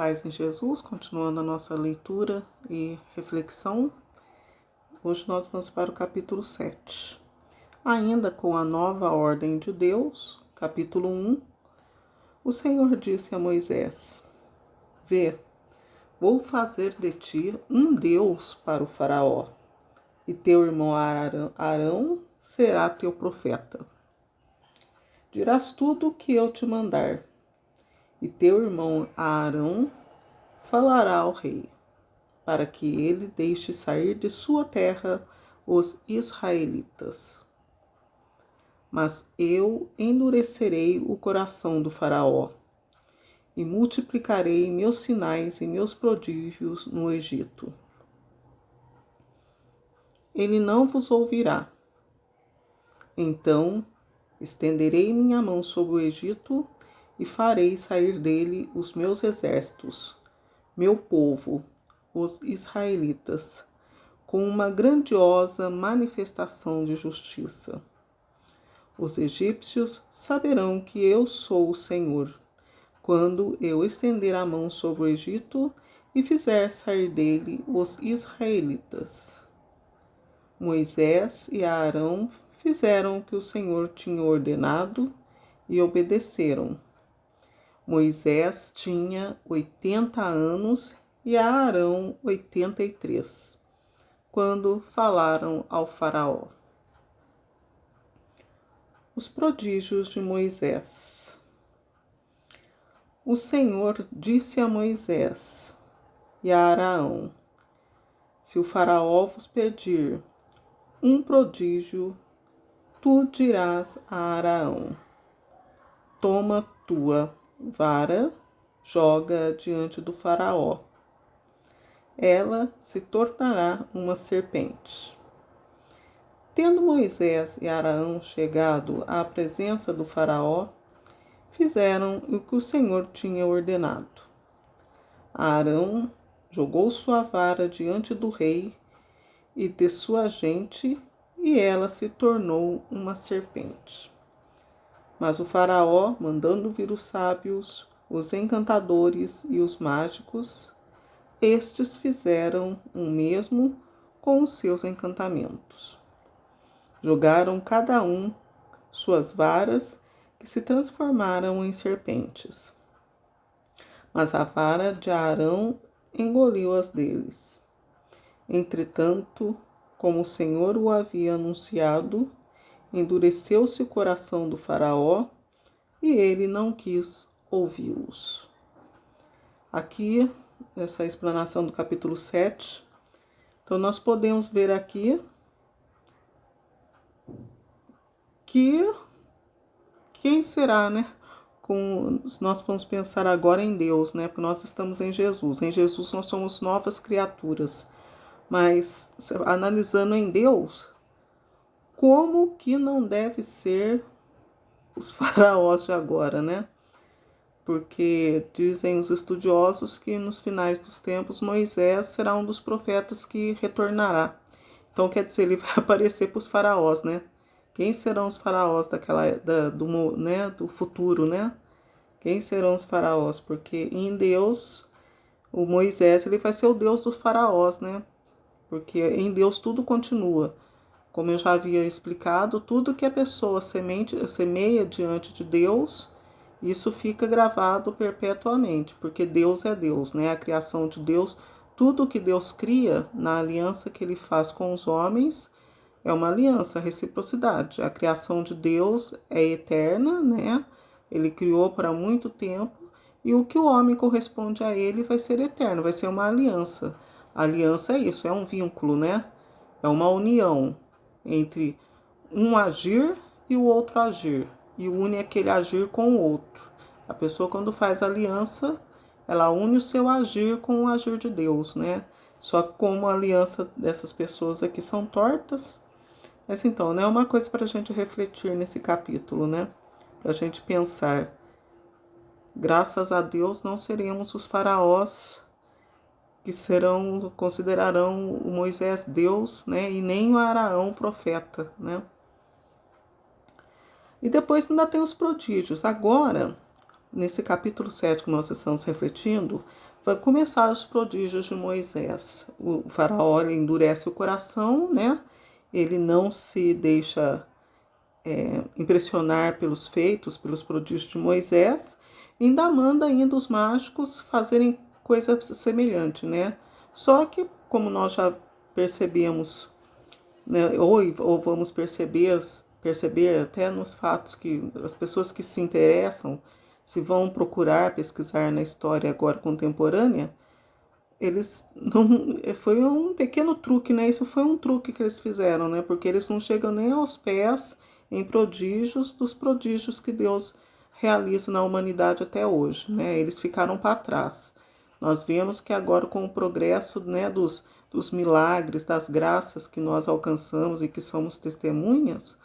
paz em Jesus, continuando a nossa leitura e reflexão. Hoje nós vamos para o capítulo 7. Ainda com a nova ordem de Deus, capítulo 1, o Senhor disse a Moisés: Vê, vou fazer de ti um Deus para o faraó, e teu irmão Arão será teu profeta. Dirás tudo o que eu te mandar, e teu irmão Arão falará ao rei, para que ele deixe sair de sua terra os israelitas. Mas eu endurecerei o coração do faraó, e multiplicarei meus sinais e meus prodígios no Egito. Ele não vos ouvirá. Então estenderei minha mão sobre o Egito e farei sair dele os meus exércitos, meu povo, os israelitas, com uma grandiosa manifestação de justiça. Os egípcios saberão que eu sou o Senhor, quando eu estender a mão sobre o Egito e fizer sair dele os israelitas. Moisés e Arão fizeram o que o Senhor tinha ordenado e obedeceram. Moisés tinha 80 anos e Arão 83, quando falaram ao faraó. Os prodígios de Moisés. O Senhor disse a Moisés e a Arão: Se o faraó vos pedir um prodígio, tu dirás a Arão: Toma tua vara, joga diante do faraó. Ela se tornará uma serpente. Tendo Moisés e Arão chegado à presença do faraó, fizeram o que o Senhor tinha ordenado. Arão jogou sua vara diante do rei e de sua gente, e ela se tornou uma serpente. Mas o faraó, mandando vir os sábios, os encantadores e os mágicos, estes fizeram o mesmo com os seus encantamentos. Jogaram cada um suas varas, que se transformaram em serpentes. Mas a vara de Arão engoliu as deles. Entretanto, como o Senhor o havia anunciado, endureceu-se o coração do faraó e ele não quis ouvi-los. Aqui, essa explanação do capítulo 7. Então, nós podemos ver aqui que quem será, né? Nós vamos pensar agora em Deus, né? Porque nós estamos em Jesus. Em Jesus nós somos novas criaturas. Mas, analisando em Deus, como que não deve ser os faraós de agora, né? Porque dizem os estudiosos que nos finais dos tempos Moisés será um dos profetas que retornará. Então, quer dizer, ele vai aparecer para os faraós, né? Quem serão os faraós do futuro, né? Quem serão os faraós? Porque em Deus, o Moisés ele vai ser o Deus dos faraós, né? Porque em Deus tudo continua. Como eu já havia explicado, tudo que a pessoa semeia diante de Deus, isso fica gravado perpetuamente, porque Deus é Deus, né? A criação de Deus, tudo que Deus cria na aliança que ele faz com os homens, é uma aliança, reciprocidade. A criação de Deus é eterna, né? Ele criou para muito tempo e o que o homem corresponde a ele vai ser eterno, vai ser uma aliança. A aliança é isso, é um vínculo, né? É uma união entre um agir e o outro agir. E une aquele agir com o outro. A pessoa, quando faz aliança, ela une o seu agir com o agir de Deus, né? Só que como a aliança dessas pessoas aqui são tortas. Mas então, né? É uma coisa para a gente refletir nesse capítulo, né? Para a gente pensar. Graças a Deus não seremos os faraós que considerarão o Moisés Deus, né? E nem o Arão profeta, né? E depois ainda tem os prodígios. Agora, nesse capítulo 7 que nós estamos refletindo, vai começar os prodígios de Moisés. O faraó endurece o coração, né? Ele não se deixa impressionar pelos feitos, pelos prodígios de Moisés, e ainda manda ainda os mágicos fazerem coisa semelhante, né? Só que, como nós já percebemos, né, ou vamos perceber até nos fatos que as pessoas que se interessam, se vão procurar pesquisar na história agora contemporânea, eles não. Foi um pequeno truque, né? Isso foi um truque que eles fizeram, né? Porque eles não chegam nem aos pés em prodígios dos prodígios que Deus realiza na humanidade até hoje, né? Eles ficaram para trás. Nós vemos que agora, com o progresso, né, dos milagres, das graças que nós alcançamos e que somos testemunhas,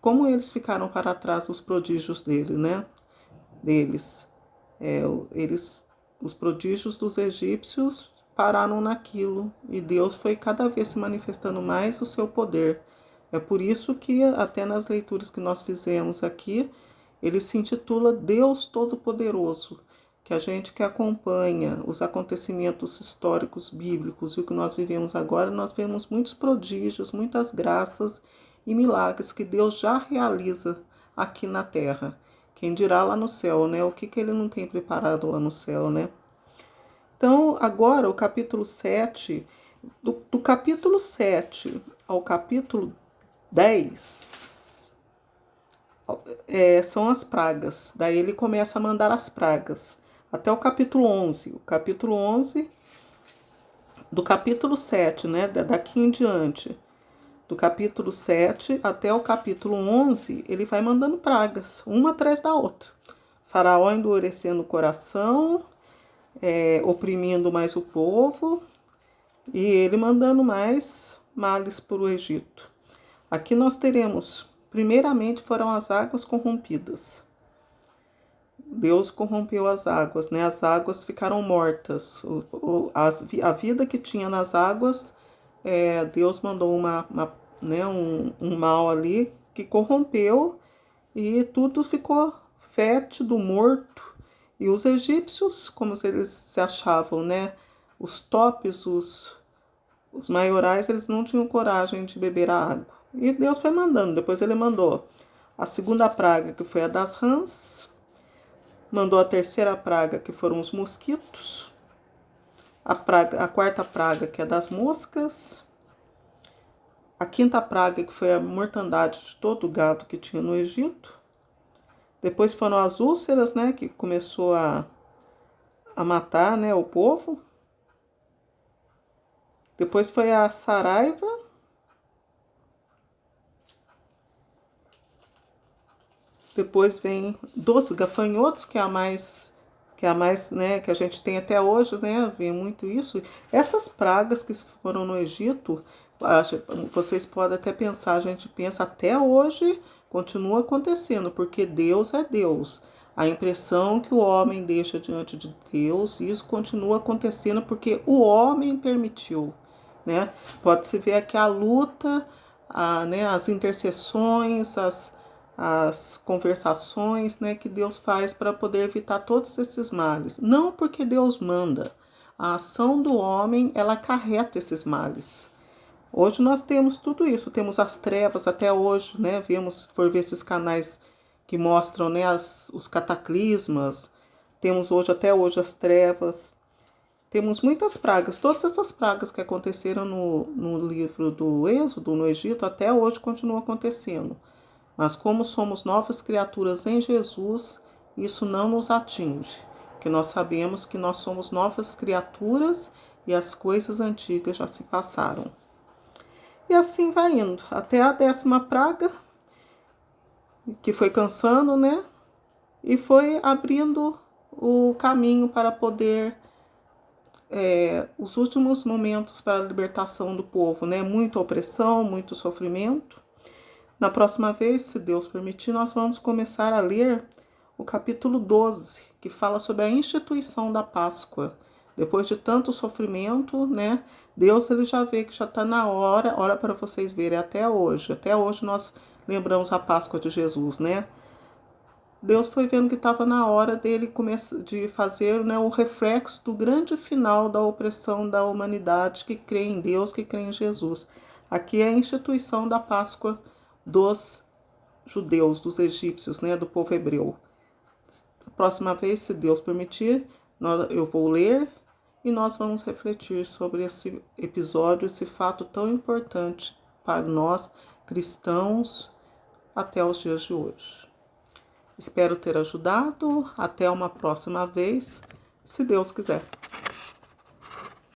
como eles ficaram para trás dos prodígios dele, né? Deles. Eles, os prodígios dos egípcios pararam naquilo e Deus foi cada vez se manifestando mais o seu poder. É por isso que até nas leituras que nós fizemos aqui, ele se intitula Deus Todo-Poderoso, que a gente que acompanha os acontecimentos históricos bíblicos e o que nós vivemos agora, nós vemos muitos prodígios, muitas graças e milagres que Deus já realiza aqui na terra. Quem dirá lá no céu, né? O que ele não tem preparado lá no céu, né? Então, agora, o capítulo 7, do capítulo 7 ao capítulo 10, são as pragas. Daí ele começa a mandar as pragas. Até o capítulo 11. O capítulo 11, do capítulo 7, né? Daqui em diante. Do capítulo 7 até o capítulo 11, ele vai mandando pragas, uma atrás da outra. Faraó endurecendo o coração, oprimindo mais o povo, e ele mandando mais males para o Egito. Aqui nós teremos, primeiramente, foram as águas corrompidas. Deus corrompeu as águas, né? As águas ficaram mortas. A vida que tinha nas águas, Deus mandou um mal ali que corrompeu e tudo ficou fétido, morto. E os egípcios, como eles se achavam, né? Os tops, os maiorais, eles não tinham coragem de beber a água. E Deus foi mandando. Depois ele mandou a segunda praga, que foi a das rãs. Mandou a terceira praga, que foram os mosquitos. A quarta praga, que é das moscas. A quinta praga, que foi a mortandade de todo o gado que tinha no Egito. Depois foram as úlceras, né, que começou a matar, né, o povo. Depois foi a saraiva. Depois vem dos gafanhotos, que é a mais, né, que a gente tem até hoje, né, vê muito isso. Essas pragas que foram no Egito, vocês podem até pensar, a gente pensa até hoje, continua acontecendo, porque Deus é Deus. A impressão que o homem deixa diante de Deus, isso continua acontecendo porque o homem permitiu, né? Pode-se ver aqui a luta, né, as intercessões, as conversações, né, que Deus faz para poder evitar todos esses males. Não porque Deus manda. A ação do homem, ela acarreta esses males. Hoje nós temos tudo isso, temos as trevas até hoje, né? Vemos, por ver esses canais que mostram, né, os cataclismas. Temos hoje, até hoje, as trevas. Temos muitas pragas. Todas essas pragas que aconteceram no livro do Êxodo, no Egito, até hoje continuam acontecendo. Mas como somos novas criaturas em Jesus, isso não nos atinge. Porque nós sabemos que nós somos novas criaturas e as coisas antigas já se passaram. E assim vai indo, até a 10ª praga, que foi cansando, né? E foi abrindo o caminho para poder, os últimos momentos para a libertação do povo, né? Muita opressão, muito sofrimento. Na próxima vez, se Deus permitir, nós vamos começar a ler o capítulo 12, que fala sobre a instituição da Páscoa. Depois de tanto sofrimento, né? Deus, ele já vê que já está na hora para vocês verem, até hoje. Até hoje nós lembramos a Páscoa de Jesus, né? Deus foi vendo que estava na hora dele de fazer, né, o reflexo do grande final da opressão da humanidade que crê em Deus, que crê em Jesus. Aqui é a instituição da Páscoa dos judeus, dos egípcios, né, do povo hebreu. A próxima vez, se Deus permitir, eu vou ler e nós vamos refletir sobre esse episódio, esse fato tão importante para nós cristãos até os dias de hoje. Espero ter ajudado. Até uma próxima vez, se Deus quiser.